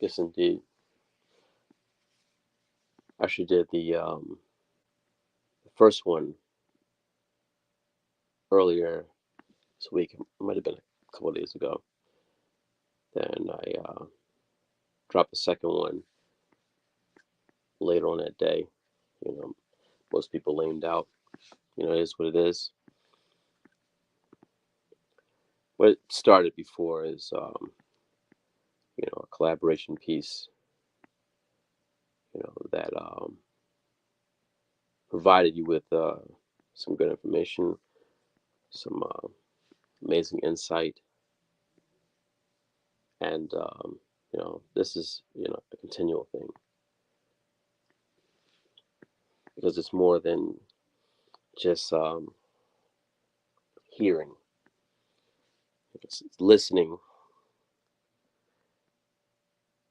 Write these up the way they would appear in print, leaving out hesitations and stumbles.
Yes, indeed. I actually did the first one earlier this week. It might have been a couple of days ago. Then I dropped the second one later on that day. You know, most people lamed out. It is what it is. What it started before is, a collaboration piece, that provided you with some good information, some amazing insight, and this is a continual thing because it's more than just hearing. It's listening.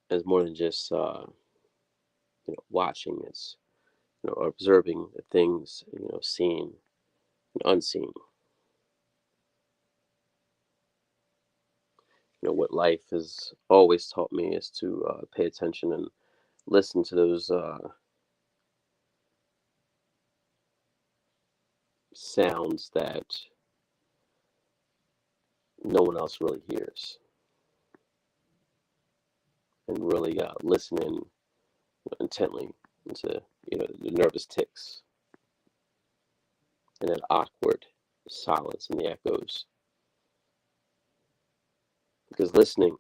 It's more than just watching. It's observing the things seen and unseen. What life has always taught me is to pay attention and listen to those sounds that no one else really hears, and really listening intently into the nervous ticks and that awkward silence and the echoes. Because listening,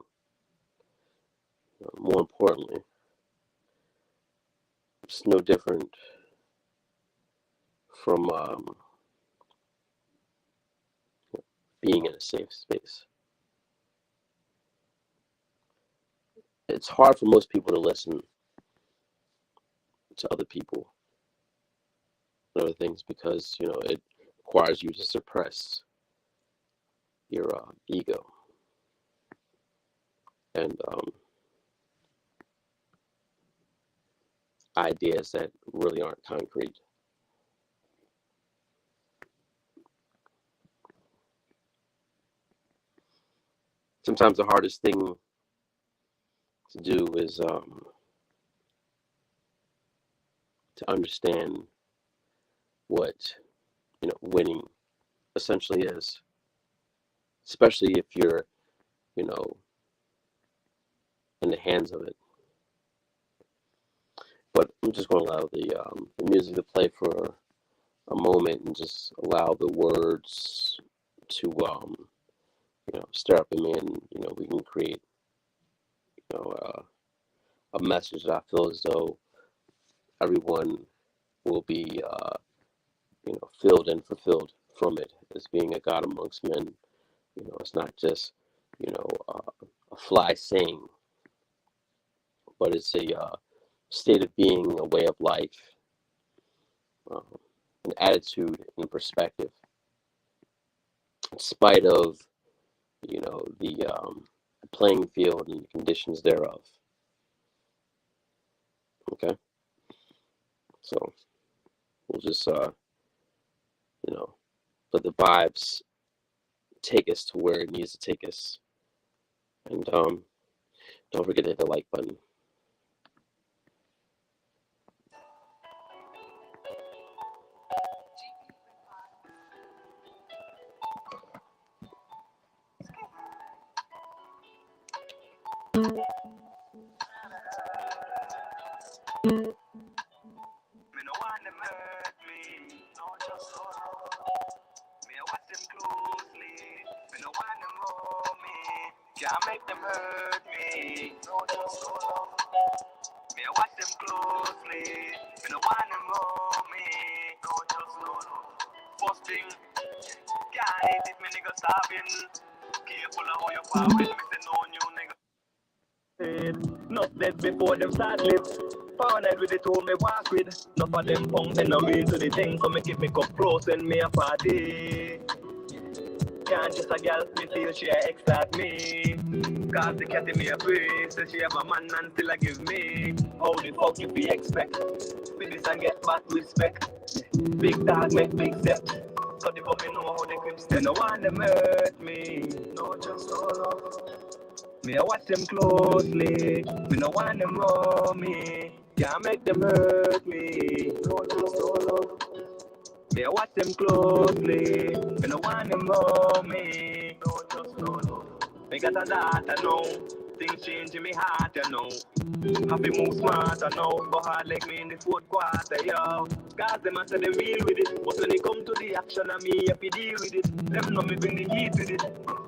more importantly, it's no different from being in a safe space. It's hard for most people to listen to other people and other things because it requires you to suppress your ego and ideas that really aren't concrete. Sometimes the hardest thing to do is to understand what winning essentially is, especially if you're in the hands of it. But I'm just going to allow the music to play for a moment and just allow the words to stir up in me, and we can create a message that I feel as though everyone will be filled and fulfilled from it as being a God amongst men. It's not just a fly saying, but it's a state of being, a way of life, an attitude and perspective, in spite of the playing field and the conditions thereof. Okay, so we'll just let the vibes take us to where it needs to take us, and don't forget to hit the like button. Me no want them hurt me, no just so me I watch them closely. Me no want them hold me, can't make them hurt me, no just so me I watch them closely. Me no want them hold me, no just so first thing, can't hate it, me nigga starving. Careful of how you fall with me, say no new nigga. Not dead before them start live. Partnered with the tool me walk with. Enough of them punks and no mean to the thing. So me keep me cup close and me a party. Can't just a girl me feel she a excited me. Cause the cat in me a praise. Say she have a man and still a give me. How the fuck you be expect? With this and get back respect. Big dog make big steps. So the puppy know how the crips. They no want them hurt me. No just so love. Me I watch them closely. Me no want them roll me. Can't make them hurt me. No, just no love. Me I watch them closely. Me no want them roll me. No, just no love. Me got a daughter now. Things change in me heart, you know. Happy move smarter now, go hard like me in the fourth quarter, yo. Cause them a say they real with it, but when it come to the action, I me have to deal with it. Them know me bring the heat with it.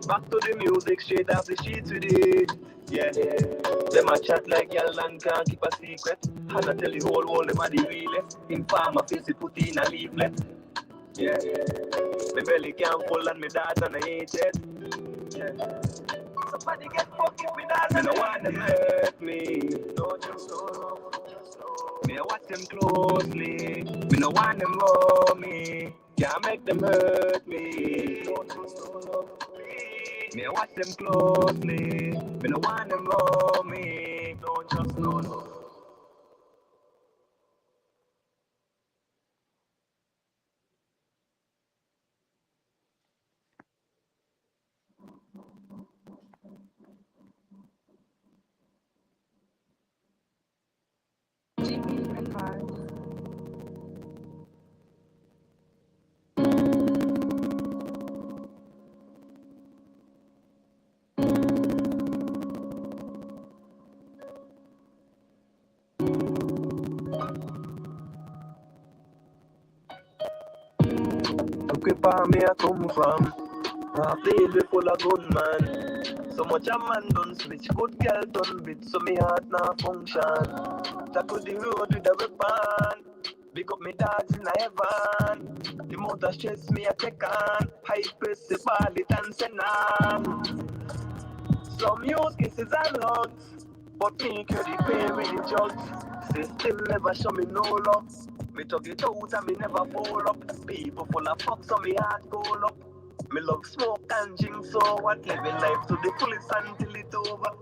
Back to the music, straight off the sheets with it. Yeah, them a chat like y'all and can't keep a secret. And I tell the whole world them a the realest. In farm a face it put in a leaflet. Yeah, me belly can't full and me dad and I hate it. Yeah. Somebody get fucked with me, dad. Me no want them hurt me. No, just no. Me I watch them closely. Me no want them roll me. Can't make them hurt me. No, just no. Me I watch them closely. Me no want them roll me. No, just no. Look where me I come from. Half the hill we full of gunman. So much a man done switch, good girl done bit, so me heart now function. Tackle the road with a weapon. Big up me dogs in a heaven. The motor stress me a take on. High press the body and send on. Some use kisses and hugs, but me carry pain with the jugs. System never show me no love. Me talk it out and me never fall up. People full of fuck so me heart go up. Me love smoke and drink, so what? Living life to the fullest until it's over.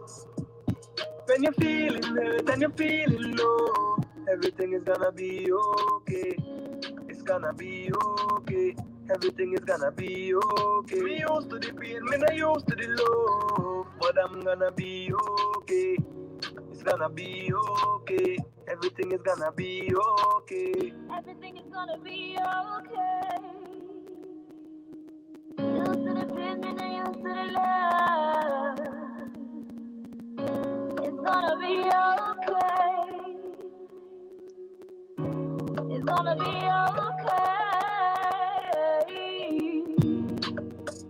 When you're feeling hurt and you're feeling low, everything is gonna be okay. It's gonna be okay. Everything is gonna be okay. Me used to the pain, me not used to the love, but I'm gonna be okay. It's gonna be okay. Everything is gonna be okay. Everything is gonna be okay. Used to the pain, me not used to the love. It's gonna be okay. It's gonna be okay.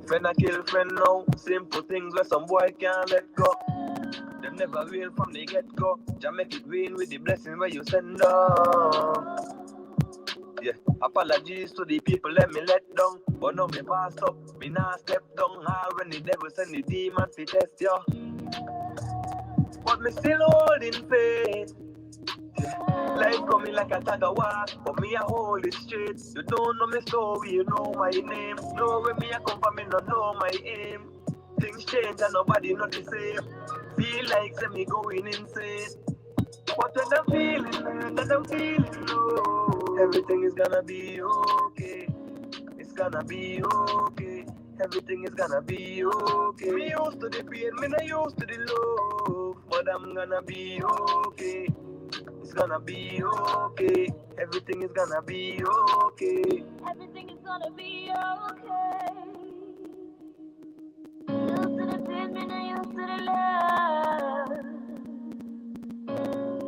Friend I kill friend now. Simple things where some boy can't let go. Them never real from the get-go. Just make it rain with the blessing where you send up. Yeah, apologies to the people let me let down. But now me passed up, me not step down. Hard when the devil send the demon to test you. But me still holding faith. Life coming like a tag of war, but me a hold it straight. You don't know me story, you know my name. Know where me a come from, me no know my aim. Things change and nobody not the same. Feel like say me going insane. But when I'm feeling hurt and I'm feeling low, everything is gonna be okay. It's gonna be okay. Everything is gonna be okay. Me used to the pain, me not used to the love, but I'm gonna be okay. It's gonna be okay. Everything is gonna be okay. Everything is gonna be okay. Used to the pain, me not used to the love.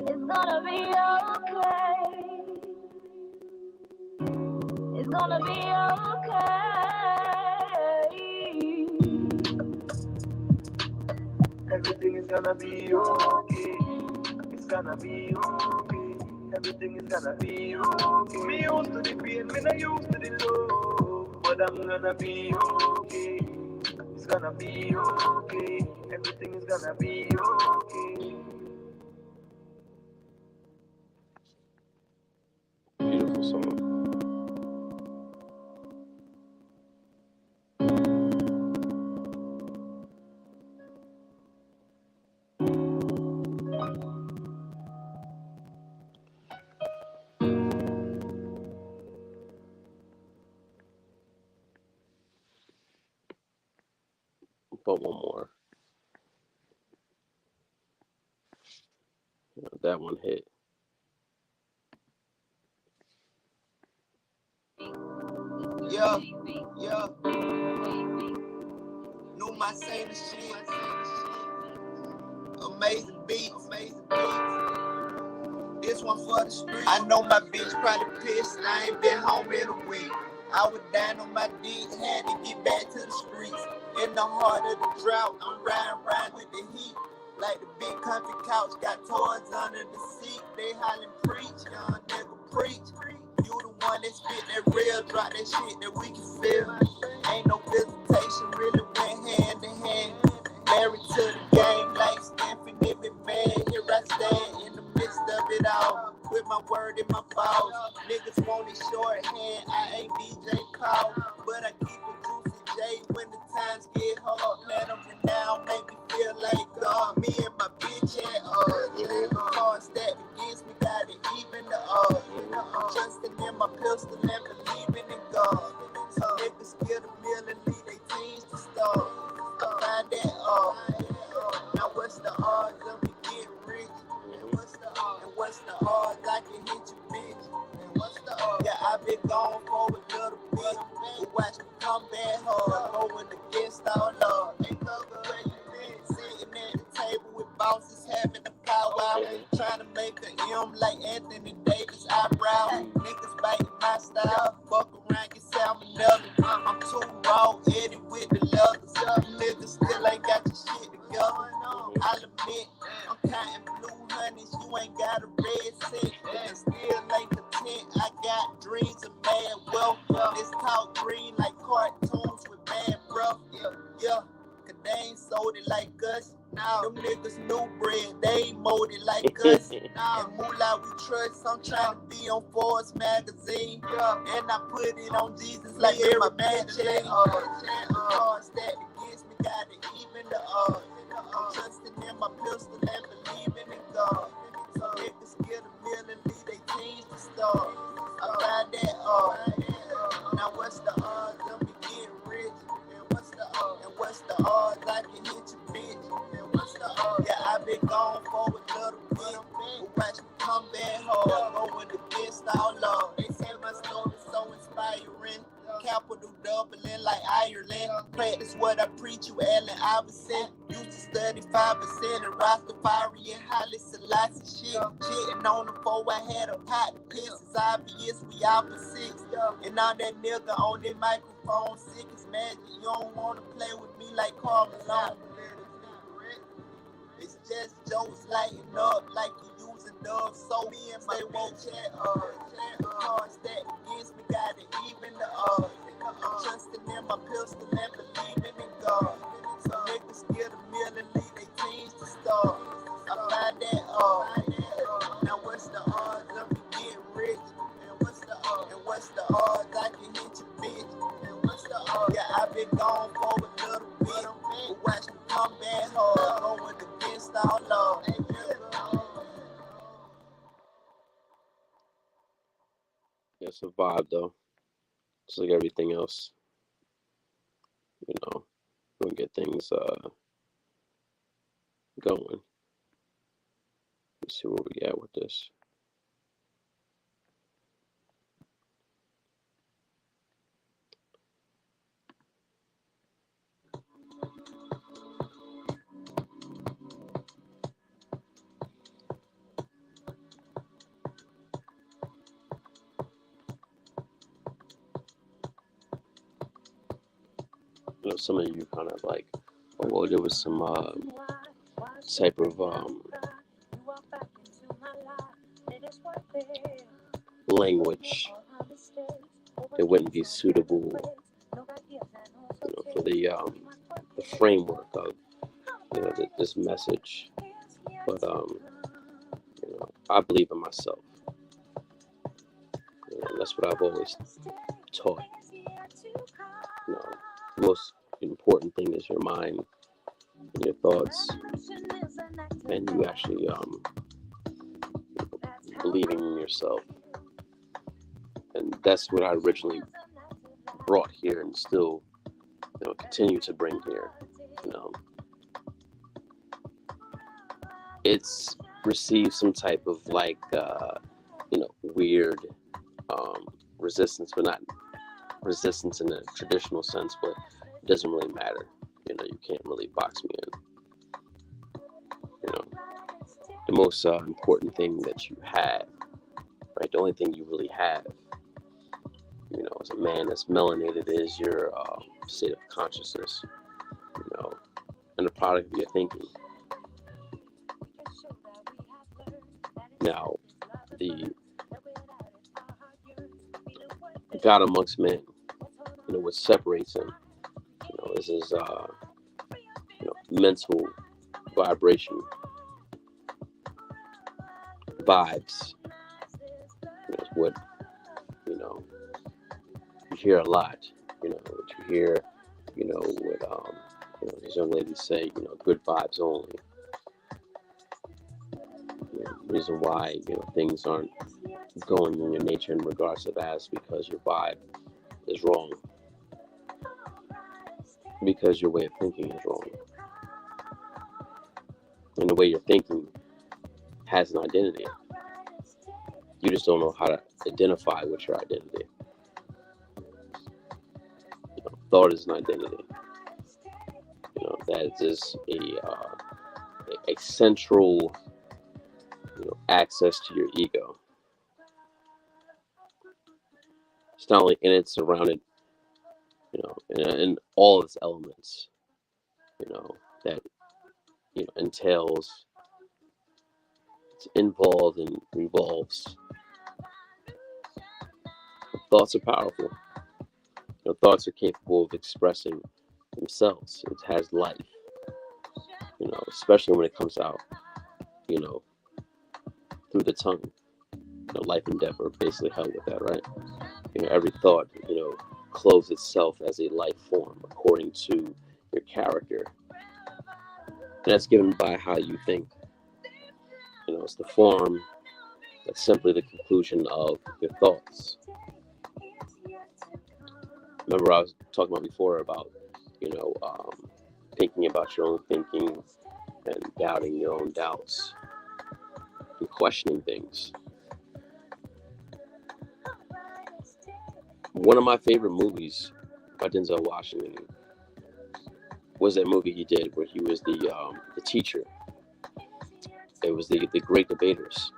It's gonna be okay. It's gonna be okay. Everything is gonna be okay. It's gonna be okay. Everything is gonna be okay. Me used to the pain, me not used to the love, but I'm gonna be okay. It's gonna be okay. Everything is gonna be okay. Beautiful song. But one more. That one hit. Yeah, yeah. New my same shit. Amazing beats, amazing beats. This one for the street. I know my bitch probably pissed. I ain't been home in a week. I was down on my dick, had to get back to the streets. In the heart of the drought, I'm riding with the heat. Like the big country couch, got toys under the seat. They hollering preach, young nigga preach. You the one that spit that real, drop that shit that we can feel. Ain't no visitation, really went hand in hand. Married to the game like Stanford, give it man. Here I stand in the midst of it all, with my word in my balls. Niggas want it shorthand, I ain't DJ Call, but I keep a juicy J when the times get hard. Platinum and now make me feel like God. Me and my bitch at cards stacked against me, got it even the odds. Trusting in my pistol and believing in God. So niggas get a meal and leave they teams to start. Find that now what's the odds of me getting rich? And what's the odds? And what's the odds I can hit you, bitch? And what's the odds? Yeah, I've been gone for a little bit. But watch me come back hard, going against all law. Ain't no where you been sitting at the table with bosses having the power. I've been trying to make a M like Anthony Davis eyebrow. Niggas biting my style, fuck around, get salmonella. I'm too raw, Eddie with the leathers. Niggas still ain't got your shit together. I'll admit, I'm counting blue honeys, you ain't got a red set. And still ain't content, I got dreams of mad wealth. This talk green like cartoons with bad breath. Yeah, cause they ain't sold it like us. Now, them niggas new bread, they ain't molded like us. Now, and moolah we trust, I'm trying to be on Forbes magazine. And I put it on Jesus like every man chain. Cards stacked against me, got it even the odds. I'm trusting in my pistol and believing in God. So niggas get a meal and leave they teams to start. I find that now what's the odds of me getting rich? And what's the odds? And what's the odds I can hit you, bitch? And what's the odds? Yeah, I've been gone for a little bit. But watch me come back hard, going against all law. They say my story so inspiring. Capital doubling like Ireland. Practice what I preach, you Allen Iverson. Used to study 5% and Rastafari and Haile Selassie shit. Shitting on the foe, I had a pot to piss. It's obvious we opposites. And now that nigga on that microphone, sick as magic. You don't wanna play with me like Karl Malone. It's just jokes lighting up like you using doves. So me and my won't chat cards stacked against me, got it even the odds. I'm trusting in my pistol and believing in God. So niggas get a meal and leave they teams to start. I find that now what's the odds of me getting rich? And what's the odds? And what's the odds I can hit you, bitch? And what's the odds? Yeah, I've been gone for a little bit. But watch me come back hard, going against all law. It's a vibe though. Just like everything else. You know, we'll get things going. Let's see where we at with this. You know, some of you kind of like, oh, well, there was some type of language that wouldn't be suitable, you know, for the framework of, you know, this message. But you know, I believe in myself. You know, that's what I've always taught. You know, the most important thing is your mind and your thoughts, and you actually believing in yourself. And that's what I originally brought here, and still, you know, continue to bring here. You know, it's receive some type of like weird resistance, but not resistance in a traditional sense, but it doesn't really matter. You can't really box me in. The most important thing that you have, right? The only thing you really have, as a man that's melanated, is your state of consciousness, and the product of your thinking. Now, the God amongst men, what separates him, is his, mental vibration, vibes. It's what, you hear a lot, what you hear, what, these young ladies say, good vibes only. The reason why, things aren't going in your nature in regards to that is because your vibe is wrong. Because your way of thinking is wrong. And the way you're thinking has an identity. You just don't know how to identify with your identity. Thought is an identity. That is a central, access to your ego. It's not only in it, surrounded, in all its elements, that, entails, it's involved and revolves. Thoughts are powerful. Thoughts are capable of expressing themselves. It has life, especially when it comes out, through the tongue. Life and death are basically held with that, right? Every thought, clothes itself as a life form according to your character. And that's given by how you think. It's the form that's simply the conclusion of your thoughts. Remember, I was talking about before about, thinking about your own thinking and doubting your own doubts and questioning things. One of my favorite movies by Denzel Washington was that movie he did where he was the teacher. It was the Great Debaters.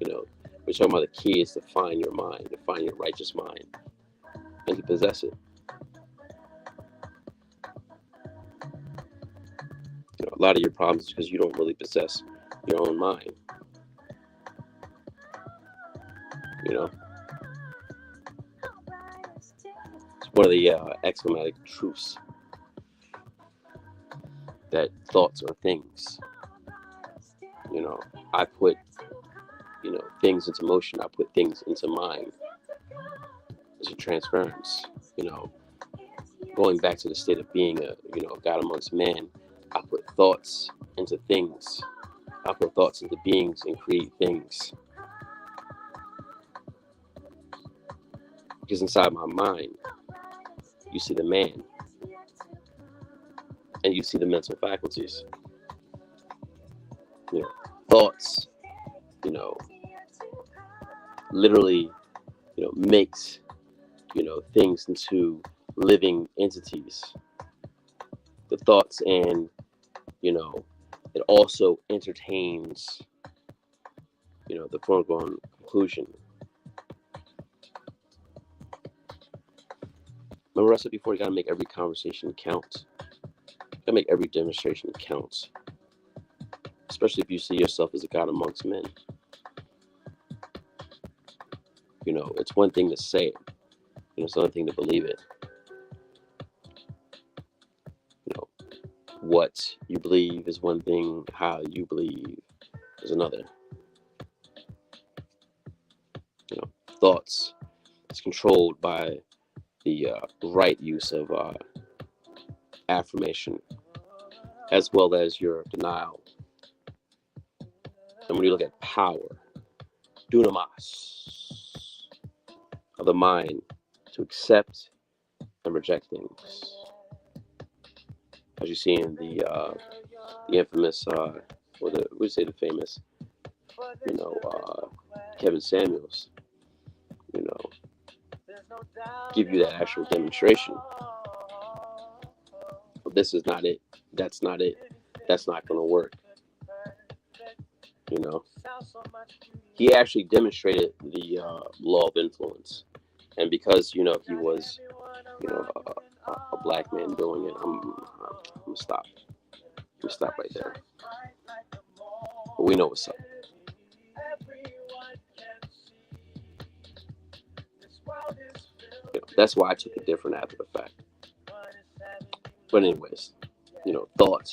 We're talking about the key is to find your mind, to find your righteous mind, and to possess it. A lot of your problems is because you don't really possess your own mind. It's one of the axiomatic truths that thoughts are things. I put, things into motion. I put things into mind. There's a transference. Going back to the state of being a God amongst men, I put thoughts into things. I put thoughts into beings and create things. Because inside my mind, you see the man, and you see the mental faculties. Thoughts, literally, makes, things into living entities. The thoughts, and, it also entertains, the foregone conclusion. Remember I said before, you gotta make every conversation count. You gotta make every demonstration count. Especially if you see yourself as a God amongst men. It's one thing to say it. It's another thing to believe it. What you believe is one thing, how you believe is another. Thoughts is controlled by the right use of affirmation, as well as your denial. And when you look at power, dunamis, of the mind to accept and reject things, as you see in the infamous, the famous you know, Kevin Samuels, you know, give you that actual demonstration. But this is not it. That's not it. That's not going to work. You know, he actually demonstrated the law of influence, and because you know he was, you know, a black man doing it, I'm gonna stop. I'm gonna stop right there. But we know what's up. You know, that's why I took it different after the fact. But anyways, you know, thought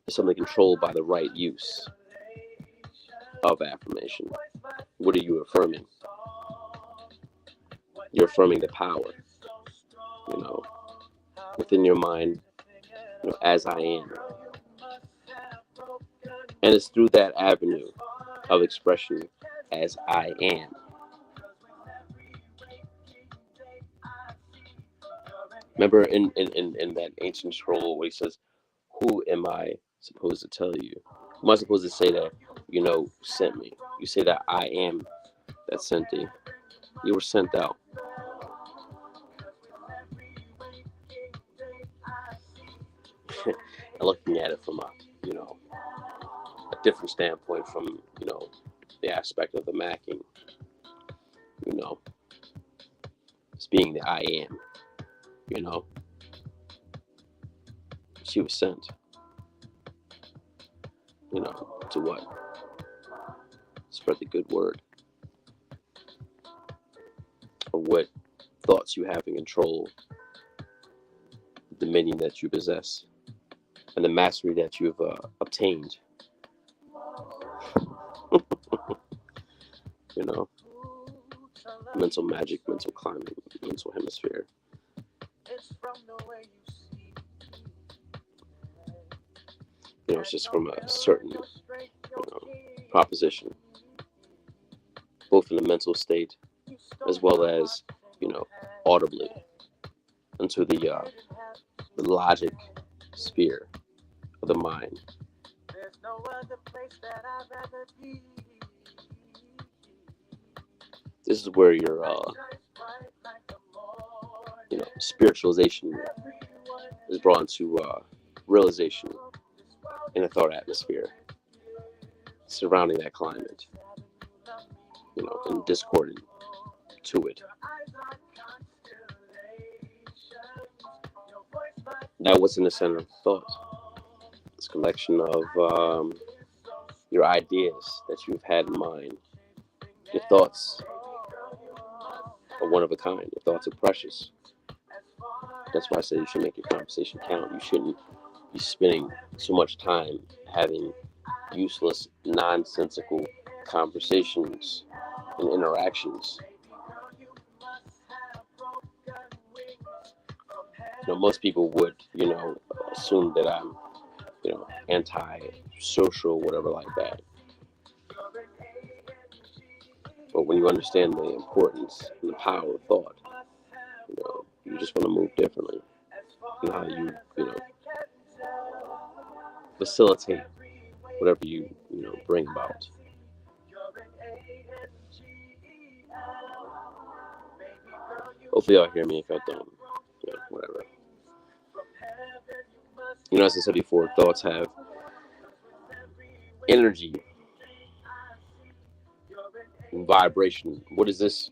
is something controlled by the right use of affirmation. What are you affirming? You're affirming the power, you know, within your mind, you know, as I am. And it's through that avenue of expression as I am. Remember in that ancient scroll where he says, who am I supposed to tell you? Who am I supposed to say that, you know, sent me? You say that I am that sent thee. You were sent out. And looking at it from a, you know, a different standpoint from, you know, the aspect of the macking, you know, it's being the I am, you know. She was sent, you know, to what? Spread the good word of what thoughts you have in control, the dominion that you possess, and the mastery that you've obtained. You know, mental magic, mental climbing, mental hemisphere. You know, it's just from a certain, you know, proposition, both in the mental state as well as, you know, audibly into the logic sphere of the mind. This is where your, you know, spiritualization is brought into realization in the thought atmosphere surrounding that climate, you know, and discordant to it. Now, what's in the center of thought? This collection of your ideas that you've had in mind. Your thoughts are one of a kind. Your thoughts are precious. That's why I say you should make your conversation count. You shouldn't be spending so much time having useless, nonsensical conversations and interactions. You know, most people would, you know, assume that I'm, you know, anti-social, whatever like that. But when you understand the importance and the power of thought, you know, you just want to move differently. And how you know, facilitate whatever you know, bring about. Hopefully y'all hear me. If I don't, you know, whatever. You know, as I said before, thoughts have energy and vibration. What does this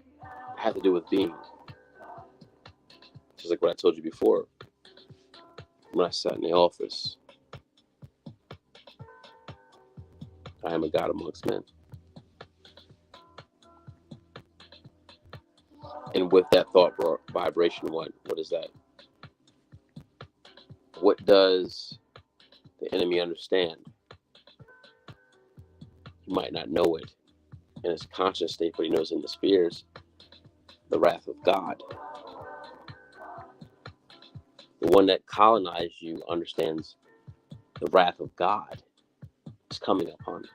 have to do with being? Just like what I told you before when I sat in the office. I am a God amongst men. And with that thought vibration, what is that? What does the enemy understand? He might not know it in his conscious state, but he knows in the spheres the wrath of God. The one that colonized you understands the wrath of God is coming upon you.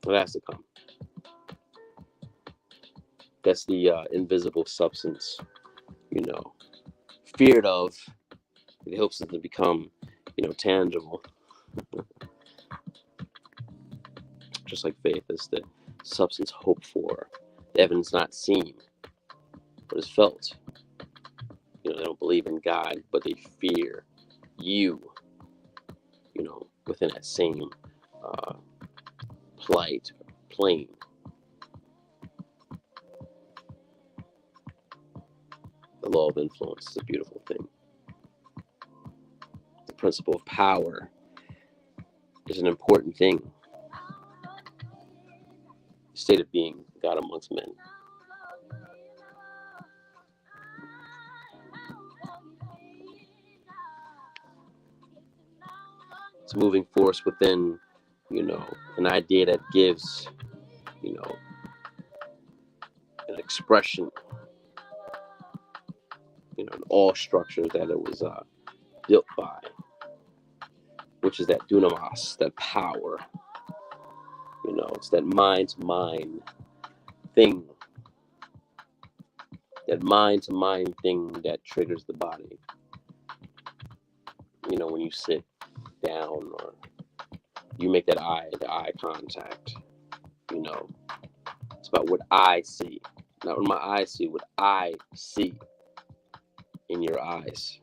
It has to come. That's the invisible substance you know, feared of, it helps them to become, tangible. Just like faith is the substance hoped for, the evidence not seen, but is felt. They don't believe in God, but they fear you, within that same uh, plane. The law of influence is a beautiful thing. The principle of power is an important thing. State of being, God amongst men. It's a moving force within, an idea that gives, an expression, in all structure that it was built by, which is that dunamis, that power. It's that mind-to-mind thing, that triggers the body. When you sit down or you make the eye contact, it's about what I see. Not what my eyes see, what I see in your eyes.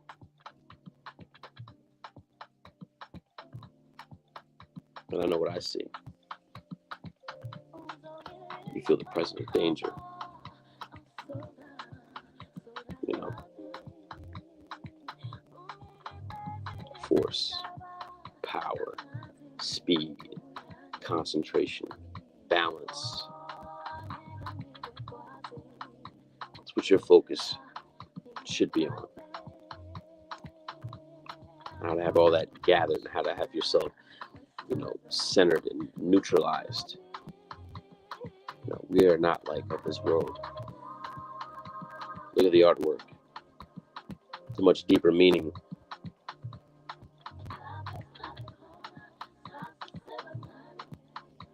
And I know what I see. You feel the presence of danger. Force, power, speed, concentration, balance. That's what your focus should be on. How to have all that gathered, and how to have yourself, centered and neutralized. We are not like of this world. Look at the artwork. It's a much deeper meaning.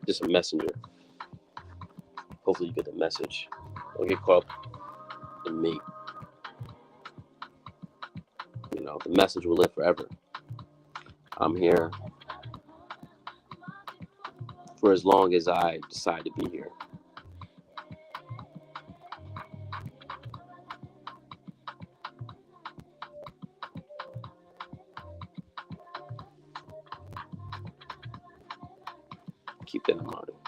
Just a messenger. Hopefully you get the message. Don't get caught up in me. The message will live forever. I'm here for as long as I decide to be here. Keep that in mind.